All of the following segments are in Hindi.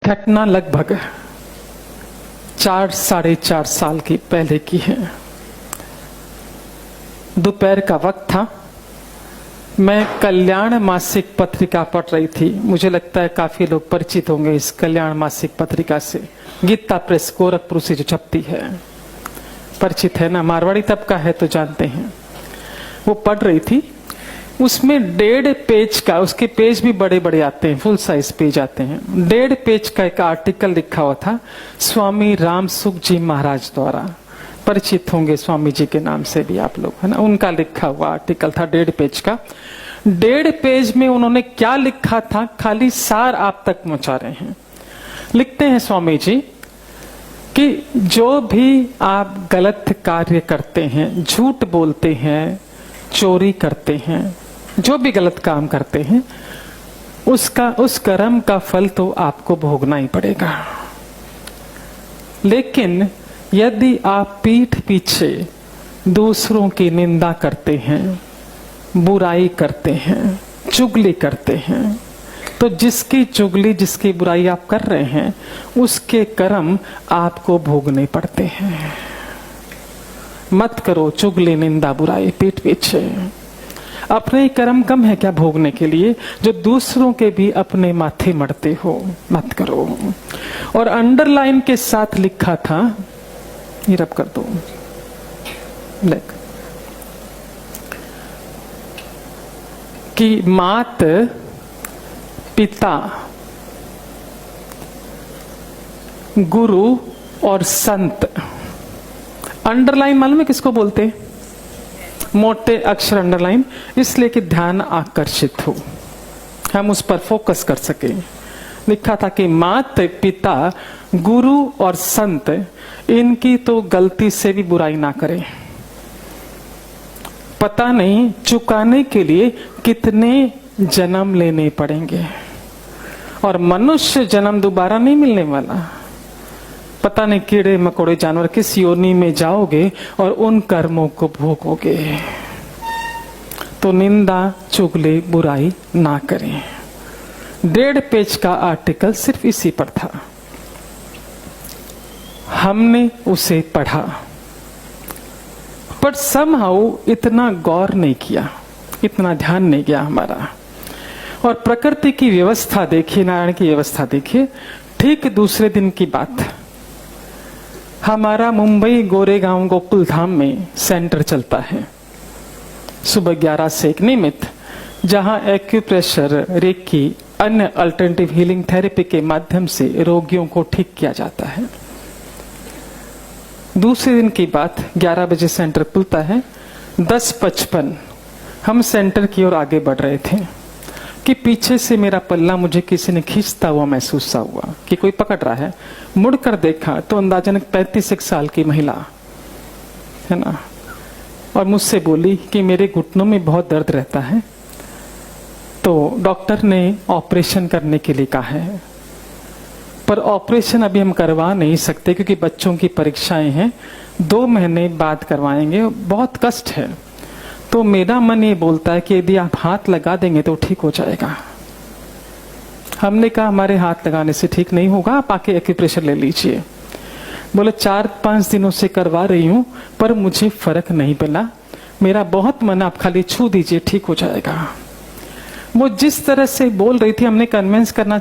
घटना लगभग 4-4.5 साल की पहले की है। दोपहर का वक्त था। मैं कल्याण मासिक पत्रिका पढ़ रही थी। मुझे लगता है काफी लोग परिचित होंगे इस कल्याण मासिक पत्रिका से। गीता प्रेस गोरखपुर से जो छपती है, परिचित है ना, मारवाड़ी तबका है तो जानते हैं। वो पढ़ रही थी। उसमें 1.5 पेज का, उसके पेज भी बड़े बड़े आते हैं, फुल साइज पेज आते हैं। 1.5 पेज का एक आर्टिकल लिखा हुआ था स्वामी रामसुख जी महाराज द्वारा। परिचित होंगे स्वामी जी के नाम से भी आप लोग, है ना। उनका लिखा हुआ आर्टिकल था 1.5 पेज का। 1.5 पेज में उन्होंने क्या लिखा था, खाली सार आप तक पहुंचा रहे हैं। लिखते हैं स्वामी जी कि जो भी आप गलत कार्य करते हैं, झूठ बोलते हैं, चोरी करते हैं, जो भी गलत काम करते हैं, उस कर्म का फल तो आपको भोगना ही पड़ेगा। लेकिन यदि आप पीठ पीछे दूसरों की निंदा करते हैं, बुराई करते हैं, चुगली करते हैं, तो जिसकी चुगली, जिसकी बुराई आप कर रहे हैं, उसके कर्म आपको भोगने पड़ते हैं। मत करो चुगली, निंदा, बुराई पीठ पीछे। अपने ही कर्म कम है क्या भोगने के लिए, जो दूसरों के भी अपने माथे मढ़ते हो, मत करो। और अंडरलाइन के साथ लिखा था, ये रब कर दो, देख, कि मात, पिता, गुरु और संत। अंडरलाइन मालूम है किसको बोलते? मोटे अक्षर अंडरलाइन, इसलिए कि ध्यान आकर्षित हो, हम उस पर फोकस कर सके। लिखा था कि माता, पिता, गुरु और संत, इनकी तो गलती से भी बुराई ना करें। पता नहीं चुकाने के लिए कितने जन्म लेने पड़ेंगे, और मनुष्य जन्म दोबारा नहीं मिलने वाला। पता नहीं कीड़े मकोड़े जानवर किस योनि में जाओगे और उन कर्मों को भोगोगे। तो निंदा, चुगली, बुराई ना करें। 1.5 पेज का आर्टिकल सिर्फ इसी पर था। हमने उसे पढ़ा, पर समहाउ इतना गौर नहीं किया, इतना ध्यान नहीं गया हमारा। और प्रकृति की व्यवस्था देखिए, नारायण की व्यवस्था देखिए। ठीक दूसरे दिन की बात, हमारा मुंबई गोरेगांव गोकुल धाम में सेंटर चलता है सुबह 11 से एक नियमित, जहां एक्यूप्रेशर, रेकी, अन्य अल्टरनेटिव हीलिंग थेरेपी के माध्यम से रोगियों को ठीक किया जाता है। दूसरे दिन की बात, 11 बजे सेंटर खुलता है। 10:55 हम सेंटर की ओर आगे बढ़ रहे थे कि पीछे से मेरा पल्ला मुझे किसी ने खींचता हुआ महसूस हुआ कि कोई पकड़ रहा है। मुड़कर देखा तो अंदाजन 35 साल की महिला है ना, और मुझसे बोली कि मेरे घुटनों में बहुत दर्द रहता है, तो डॉक्टर ने ऑपरेशन करने के लिए कहा है, पर ऑपरेशन अभी हम करवा नहीं सकते क्योंकि बच्चों की परीक्षाएं हैं, 2 महीने बाद करवाएंगे, बहुत कष्ट है। तो मेरा मन ये बोलता है कि यदि आप हाथ लगा देंगे तो ठीक हो जाएगा। हमने कहा हमारे हाथ लगाने से ठीक नहीं होगा, आप आके एक्यूप्रेशर ले लीजिए। बोले 4-5 दिनों से करवा रही हूं पर मुझे फर्क नहीं मिला, मेरा बहुत मन, आप खाली छू दीजिए, ठीक हो जाएगा। वो जिस तरह से बोल रही थी, हमने कन्विंस करना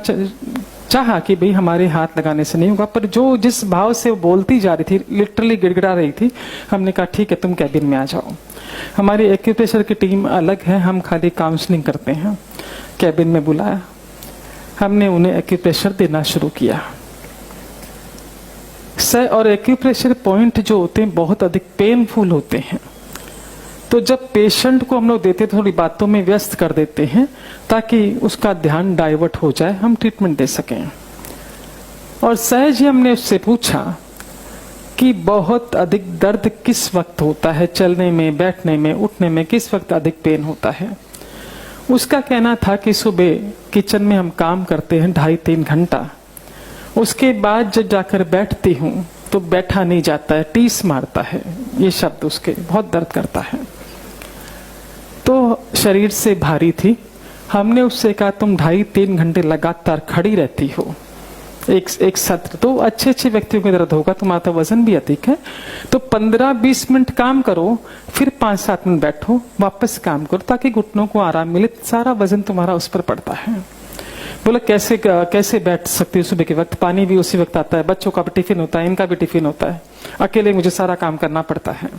चाहा कि भाई हमारे हाथ लगाने से नहीं होगा, पर जो जिस भाव से वो बोलती जा रही थी, लिटरली गिड़गिड़ा रही थी, हमने कहा ठीक है तुम कैबिन में आ जाओ। हमारी एक्यूप्रेशर की टीम अलग है, हम खाली काउंसलिंग करते हैं। कैबिन में बुलाया, हमने उन्हें एक्यूप्रेशर देना शुरू किया। और एक्यूप्रेशर पॉइंट जो होते हैं बहुत अधिक पेनफुल होते हैं, तो जब पेशेंट को हम लोग देते थोड़ी बातों में व्यस्त कर देते हैं ताकि उसका ध्यान डाइवर्ट हो जाए, हम ट्रीटमेंट दे सकें। और सहज ही हमने उससे पूछा कि बहुत अधिक दर्द किस वक्त होता है, चलने में, बैठने में, उठने में किस वक्त अधिक पेन होता है। उसका कहना था कि सुबह किचन में हम काम करते हैं 2.5-3 घंटा, उसके बाद जब जाकर बैठती हूँ तो बैठा नहीं जाता है, टीस मारता है, ये शब्द उसके, बहुत दर्द करता है। तो शरीर से भारी थी। हमने उससे कहा तुम 2.5-3 घंटे लगातार खड़ी रहती हो, एक सत्र, तो अच्छे अच्छे व्यक्तियों को दर्द होगा, तुम्हारा तो वजन भी अधिक है, तो 15-20 मिनट काम करो, फिर 5-7 मिनट बैठो, वापस काम करो, ताकि घुटनों को आराम मिले, सारा वजन तुम्हारा उस पर पड़ता है। बोला कैसे बैठ सकती हूँ सुबह के वक्त, पानी भी उसी वक्त आता है, बच्चों का भी टिफिन होता है, इनका भी टिफिन होता है, अकेले मुझे सारा काम करना पड़ता है।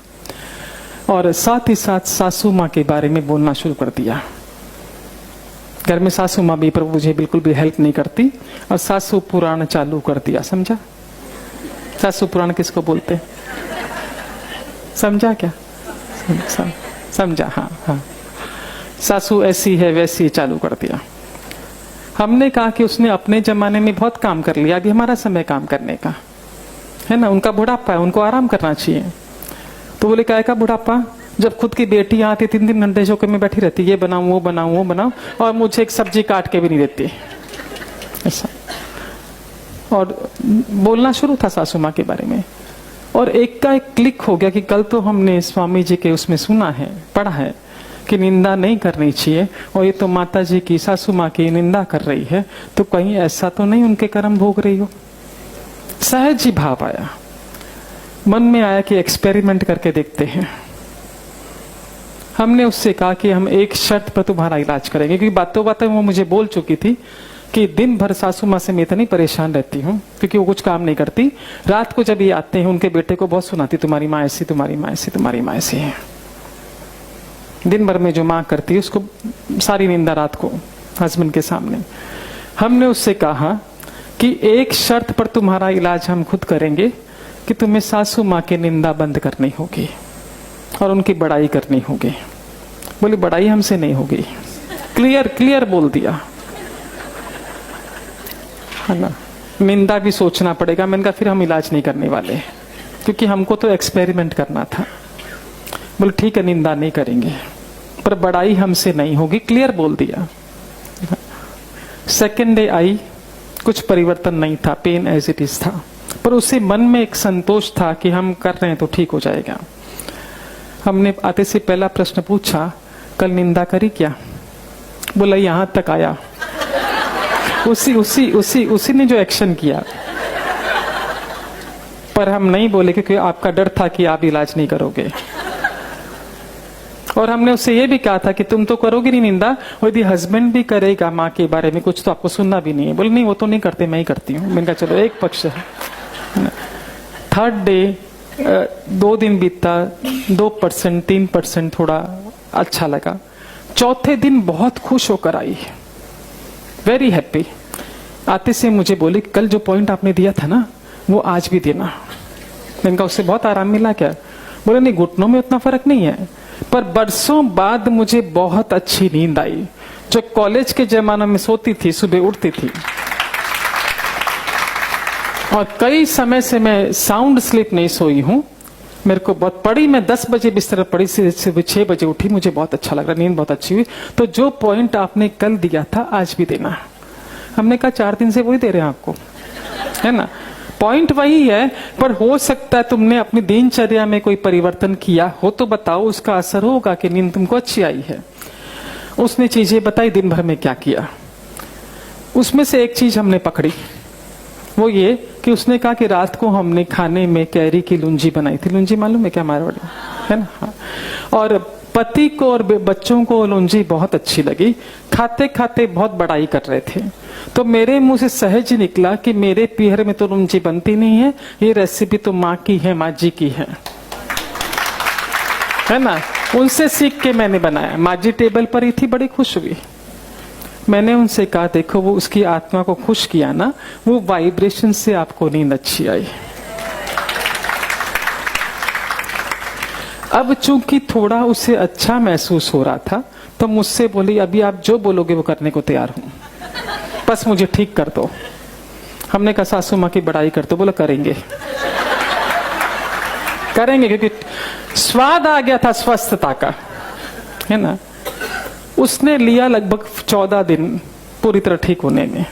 और साथ ही साथ सासू माँ के बारे में बोलना शुरू कर दिया। घर में सासू माँ भी पर मुझे बिल्कुल भी हेल्प नहीं करती, और सासू पुराण चालू कर दिया। समझा? सासू पुराण किसको बोलते? समझा क्या? समझा? हाँ हाँ, सासू ऐसी है वैसी चालू कर दिया। हमने कहा कि उसने अपने जमाने में बहुत काम कर लिया, अभी हमारा समय काम करने का है ना, उनका बुढ़ापा है, उनको आराम करना चाहिए। तो बोले क्या का बुढ़ापा, जब खुद की बेटी आती 3-3 घंटे चौके में बैठी रहती, ये बनाऊं वो बनाऊं वो बनाऊं, और मुझे एक सब्जी काट के भी नहीं देती ऐसा। और बोलना शुरू था सासू माँ के बारे में, और एक का एक क्लिक हो गया कि कल तो हमने स्वामी जी के उसमें सुना है, पढ़ा है कि निंदा नहीं करनी चाहिए, और ये तो माता जी की, सासू माँ की निंदा कर रही है, तो कहीं ऐसा तो नहीं उनके कर्म भोग रही हो। सहज ही भाव आया, मन में आया कि एक्सपेरिमेंट करके देखते हैं। हमने उससे कहा कि हम एक शर्त पर तुम्हारा इलाज करेंगे, क्योंकि बातों बातों वो मुझे बोल चुकी थी कि दिन भर सासू माँ से मैं इतनी परेशान रहती हूँ, क्योंकि वो कुछ काम नहीं करती। रात को जब ये आते हैं उनके बेटे को बहुत सुनाती, तुम्हारी माँ ऐसी, तुम्हारी माँ ऐसी, तुम्हारी माँ ऐसी है। दिन भर में जो माँ करती है उसको सारी निंदा रात को हस्बैंड के सामने। हमने उससे कहा कि एक शर्त पर तुम्हारा इलाज हम खुद करेंगे कि तुम्हें सासू माँ की निंदा बंद करनी होगी और उनकी बड़ाई करनी होगी। बोली बड़ाई हमसे नहीं होगी, क्लियर बोल दिया है ना, निंदा भी सोचना पड़ेगा। मैंने कहा फिर हम इलाज नहीं करने वाले, क्योंकि हमको तो एक्सपेरिमेंट करना था। बोले ठीक है, निंदा नहीं करेंगे, पर बड़ाई हमसे नहीं होगी, क्लियर बोल दिया। सेकेंड डे आई, कुछ परिवर्तन नहीं था, पेन एज इट इज था, पर उसे मन में एक संतोष था कि हम कर रहे हैं तो ठीक हो जाएगा। हमने आते से पहला प्रश्न पूछा, कल निंदा करी क्या? बोला यहां तक आया। उसी ने जो एक्शन किया, पर हम नहीं बोले क्योंकि आपका डर था कि आप इलाज नहीं करोगे। और हमने उससे ये भी कहा था कि तुम तो करोगे नहीं निंदा, और यदि हस्बैंड भी करेगा माँ के बारे में कुछ तो आपको सुनना भी नहीं है। बोले नहीं वो तो नहीं करते, मैं ही करती हूँ। मैंने कहा चलो एक पक्ष है। थर्ड डे 2 दिन बीता, 2% 3% थोड़ा अच्छा लगा। चौथे दिन बहुत खुश होकर आई, वेरी हैप्पी। आते से मुझे बोली कल जो पॉइंट आपने दिया था ना वो आज भी देना। मैंने कहा उससे बहुत आराम मिला क्या? बोले नहीं, घुटनों में उतना फर्क नहीं है, पर बरसों बाद मुझे बहुत अच्छी नींद आई। जो कॉलेज के जमाने में सोती थी, सुबह उठती थी, और कई समय से मैं साउंड स्लीप नहीं सोई हूं। मेरे को बहुत पड़ी, मैं 10 बजे बिस्तर पड़ी, से 6 बजे उठी, मुझे बहुत अच्छा लग रहा, नींद बहुत अच्छी हुई। तो जो पॉइंट आपने कल दिया था आज भी देना। हमने कहा 4 दिन से वही दे रहे हैं आपको, है ना, पॉइंट वही है, पर हो सकता है तुमने अपनी दिनचर्या में कोई परिवर्तन किया हो तो बताओ, उसका असर होगा कि नींद तुमको अच्छी आई है। उसने चीजें बताई दिन भर में क्या किया। उसमें से एक चीज हमने पकड़ी, वो ये कि उसने कहा कि रात को हमने खाने में कैरी की लुंजी बनाई थी। लुंजी मालूम है क्या मारवाड़ी, है ना? हाँ। और पति को और बच्चों को लुंजी बहुत अच्छी लगी, खाते खाते बहुत बड़ाई कर रहे थे। तो मेरे मुंह से सहज निकला कि मेरे पीहर में तो लुंजी बनती नहीं है, ये रेसिपी तो माँ की है, माँ जी की है ना। उनसे सीख के मैंने बनाया। माँ जी टेबल पर ही थी, बड़ी खुश हुई। मैंने उनसे कहा देखो वो उसकी आत्मा को खुश किया ना, वो वाइब्रेशन से आपको नींद अच्छी आई। अब चूंकि थोड़ा उसे अच्छा महसूस हो रहा था तो मुझसे बोली अभी आप जो बोलोगे वो करने को तैयार हूं, बस मुझे ठीक कर दो। हमने कहा सासू माँ की बड़ाई कर दो। बोला करेंगे क्योंकि स्वाद आ गया था स्वस्थता का, है ना। उसने लिया लगभग 14 दिन पूरी तरह ठीक होने में,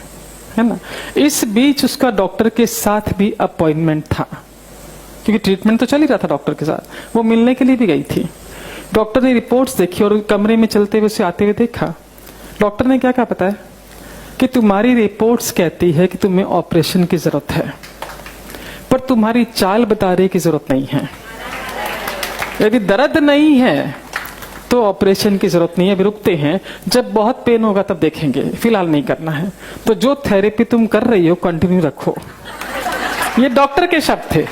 है ना। इस बीच उसका डॉक्टर के साथ भी अपॉइंटमेंट था, क्योंकि ट्रीटमेंट तो चल ही रहा था डॉक्टर के साथ। वो मिलने के लिए भी गई थी। डॉक्टर ने रिपोर्ट्स देखी और कमरे में चलते हुए उसे आते हुए देखा। डॉक्टर ने क्या कहा पता है? कि तुम्हारी रिपोर्ट्स कहती है कि तुम्हें ऑपरेशन की जरूरत है, पर तुम्हारी चाल बता रही की जरूरत नहीं है। यदि दर्द नहीं है तो ऑपरेशन की जरूरत नहीं है, अभी रुकते हैं, जब बहुत पेन होगा तब देखेंगे, फिलहाल नहीं करना है। तो जो थेरेपी तुम कर रही हो कंटिन्यू रखो। ये डॉक्टर के शब्द थे,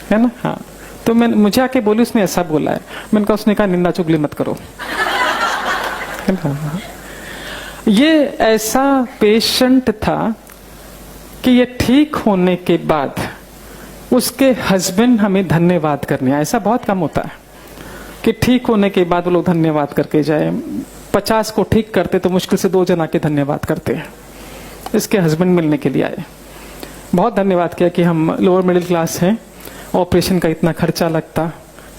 है ना? हाँ, तो मैं मुझे आके बोली, उसने ऐसा बोला है। मैंने कहा, उसने कहा निंदा चुगली मत करो। ये ऐसा पेशेंट था कि ये ठीक होने के बाद उसके हस्बैंड हमें धन्यवाद करने आए। ऐसा बहुत कम होता है कि ठीक होने के बाद वो लोग धन्यवाद करके जाए। 50 को ठीक करते तो मुश्किल से 2 जन आके धन्यवाद करते हैं। इसके हस्बैंड मिलने के लिए आए, बहुत धन्यवाद किया कि हम लोअर मिडिल क्लास हैं, ऑपरेशन का इतना खर्चा लगता,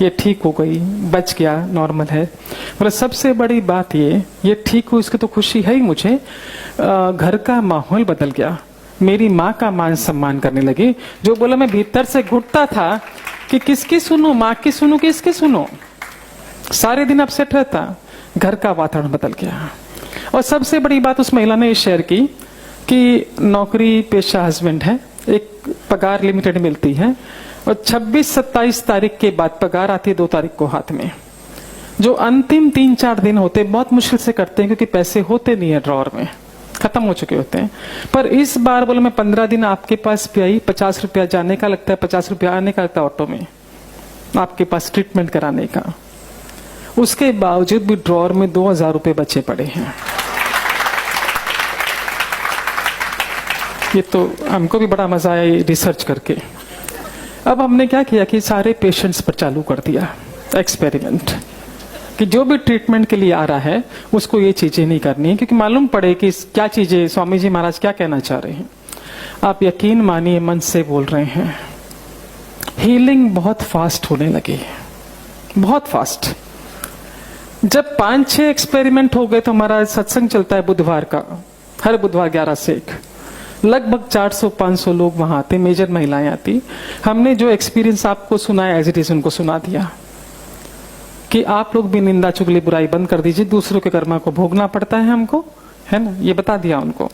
ये ठीक हो गई, बच गया, नॉर्मल है। मतलब सबसे बड़ी बात ये ठीक हुई, इसकी तो खुशी है ही मुझे। घर का माहौल बदल गया, मेरी माँ का मान सम्मान करने लगी। जो बोला मैं भीतर से घुटता था कि किसकी सुनूं, माँ की सुनूं कि इसकी सुनूं, सारे दिन अपसेट रहता। घर का वातावरण बदल गया। और सबसे बड़ी बात उस महिला ने ये शेयर की कि नौकरी पेशा हस्बैंड है, एक पगार लिमिटेड मिलती है, और 26-27 तारीख के बाद पगार आती है 2 तारीख को हाथ में। जो अंतिम 3-4 दिन होते बहुत मुश्किल से करते हैं, क्योंकि पैसे होते नहीं है ड्रॉर में, खत्म हो चुके होते हैं। पर इस बार बोले मैं 15 दिन आपके पास भी आई, 50 रुपया जाने का लगता है, 50 रुपया आने का लगता है ऑटो में आपके पास ट्रीटमेंट कराने का। उसके बावजूद भी ड्रॉर में 2000 रुपये बचे पड़े हैं। ये तो हमको भी बड़ा मजा आया रिसर्च करके। अब हमने क्या किया कि सारे पेशेंट्स पर चालू कर दिया एक्सपेरिमेंट कि जो भी ट्रीटमेंट के लिए आ रहा है उसको ये चीजें नहीं करनी है, क्योंकि मालूम पड़े कि क्या चीजें स्वामी जी महाराज क्या कहना चाह रहे हैं। आप यकीन मानिए, मन से बोल रहे हैं, हीलिंग बहुत फास्ट होने लगी, बहुत फास्ट। जब 5-6 एक्सपेरिमेंट हो गए तो हमारा सत्संग चलता है बुधवार का, हर बुधवार 11 से 1, लगभग 400-500 लोग वहां आते, मेजर महिलाएं आती। हमने जो एक्सपीरियंस आपको सुनाया एज इट इज उनको सुना दिया कि आप लोग भी निंदा चुगली बुराई बंद कर दीजिए, दूसरों के कर्मा को भोगना पड़ता है हमको, है ना, ये बता दिया उनको।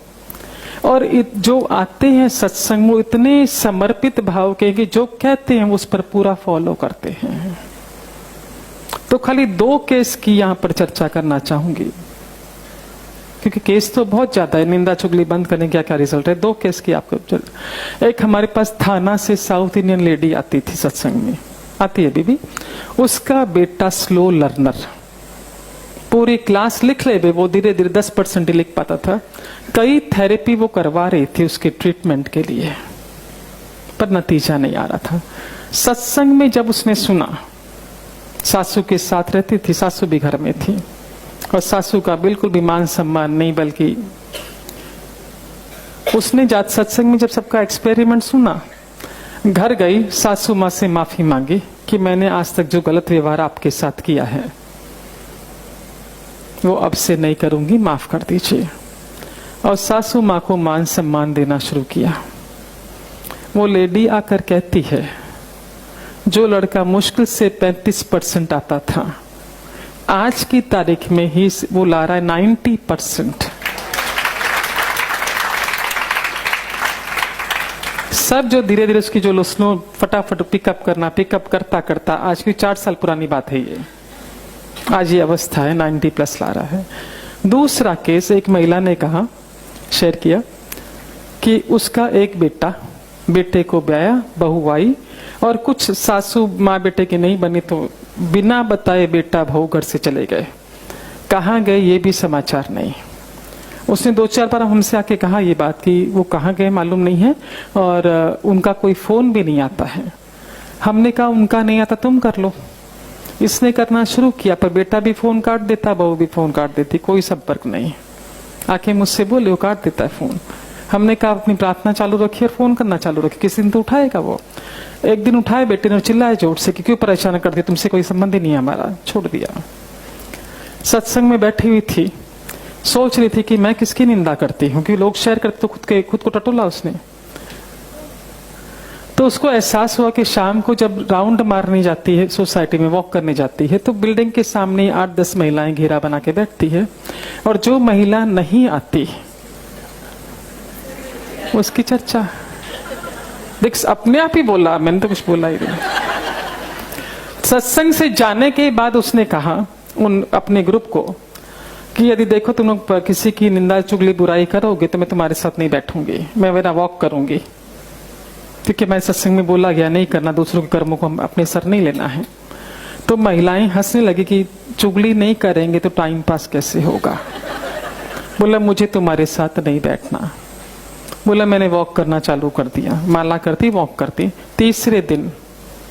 और जो आते हैं सत्संग वो इतने समर्पित भाव के कि जो कहते हैं उस पर पूरा फॉलो करते हैं। तो खाली 2 केस की यहां पर चर्चा करना चाहूंगी, क्योंकि केस तो बहुत ज्यादा है। निंदा चुगली बंद करने का क्या रिजल्ट है, 2 केस की आपको। एक हमारे पास थाना से साउथ इंडियन लेडी आती थी सत्संग में, आती है बीबी। उसका बेटा स्लो लर्नर, पूरी क्लास लिख ले, वो धीरे धीरे 10% लिख पाता था। कई थेरेपी वो करवा रही थी उसके ट्रीटमेंट के लिए, पर नतीजा नहीं आ रहा था। सत्संग में जब उसने सुना, सासू के साथ रहती थी, सासू भी घर में थी, और सासू का बिल्कुल भी मान सम्मान नहीं, बल्कि उसने जात सत्संग में जब सबका एक्सपेरिमेंट सुना, घर गई, सासू माँ से माफी मांगी कि मैंने आज तक जो गलत व्यवहार आपके साथ किया है वो अब से नहीं करूंगी, माफ कर दीजिए। और सासू माँ को मान सम्मान देना शुरू किया। वो लेडी आकर कहती है, जो लड़का मुश्किल से 35% आता था, आज की तारीख में ही वो ला रहा है 90%। सब जो धीरे धीरे उसकी जो लुस्नो फटाफट पिकअप करता करता आज की 4 साल पुरानी बात है ये, आज ये अवस्था है, 90+ ला रहा है। दूसरा केस, एक महिला ने कहा, शेयर किया कि उसका एक बेटे को ब्याया, बहू आई, और कुछ सासू माँ बेटे की नहीं बनी तो बिना बताए बेटा बहू घर से चले गए। कहाँ गए ये भी समाचार नहीं। उसने 2-4 बार हमसे आके कहा ये बात कि वो कहाँ गए मालूम नहीं है, और उनका कोई फोन भी नहीं आता है। हमने कहा उनका नहीं आता तुम कर लो। इसने करना शुरू किया, पर बेटा भी फोन काट देता, बहू भी फोन काट देती, कोई संपर्क नहीं। आके मुझसे बोले वो काट देता है फोन। हमने कहा अपनी प्रार्थना चालू रखिए और फोन करना चालू रखिए, किसी दिन तो उठाएगा वो। एक दिन उठाए, बेटे ने चिल्लाया जोर से कि क्यों परेशान कर दिया, तुमसे कोई संबंध ही नहीं है हमारा, छोड़ दिया। सत्संग में बैठी हुई थी, सोच रही थी कि मैं किसकी निंदा करती हूँ, क्योंकि लोग शेयर करते तो खुद को टटोला उसने। तो उसको एहसास हुआ कि शाम को जब राउंड मारने जाती है, सोसाइटी में वॉक करने जाती है, तो बिल्डिंग के सामने 8-10 महिलाएं घेरा बना के बैठती है, और जो महिला नहीं आती उसकी चर्चा। देख अपने आप ही बोला, मैंने तो कुछ बोला ही नहीं। सत्संग से जाने के बाद उसने कहा उन अपने ग्रुप को कि यदि देखो तुम लोग किसी की निंदा चुगली बुराई करोगे तो मैं तुम्हारे साथ नहीं बैठूंगी, मैं मेरा वॉक करूंगी, क्योंकि मैं सत्संग में बोला गया नहीं करना, दूसरों के कर्मों को अपने सर नहीं लेना है। तो महिलाएं हंसने लगी कि चुगली नहीं करेंगे तो टाइम पास कैसे होगा। बोला मुझे तुम्हारे साथ नहीं बैठना। बोला मैंने वॉक करना चालू कर दिया, माला करती वॉक करती। तीसरे दिन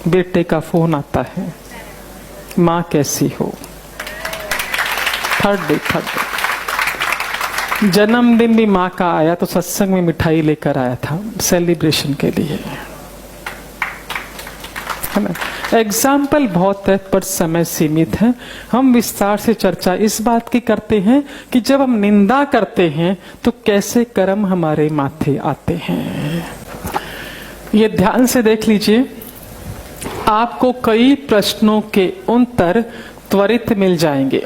बेटे का फोन आता है, माँ कैसी हो। थर्ड डे जन्मदिन भी माँ का आया तो सत्संग में मिठाई लेकर आया था सेलिब्रेशन के लिए, है ना। एग्जाम्पल बहुत है पर समय सीमित है। हम विस्तार से चर्चा इस बात की करते हैं कि जब हम निंदा करते हैं तो कैसे कर्म हमारे माथे आते हैं। ये ध्यान से देख लीजिए, आपको कई प्रश्नों के उत्तर त्वरित मिल जाएंगे।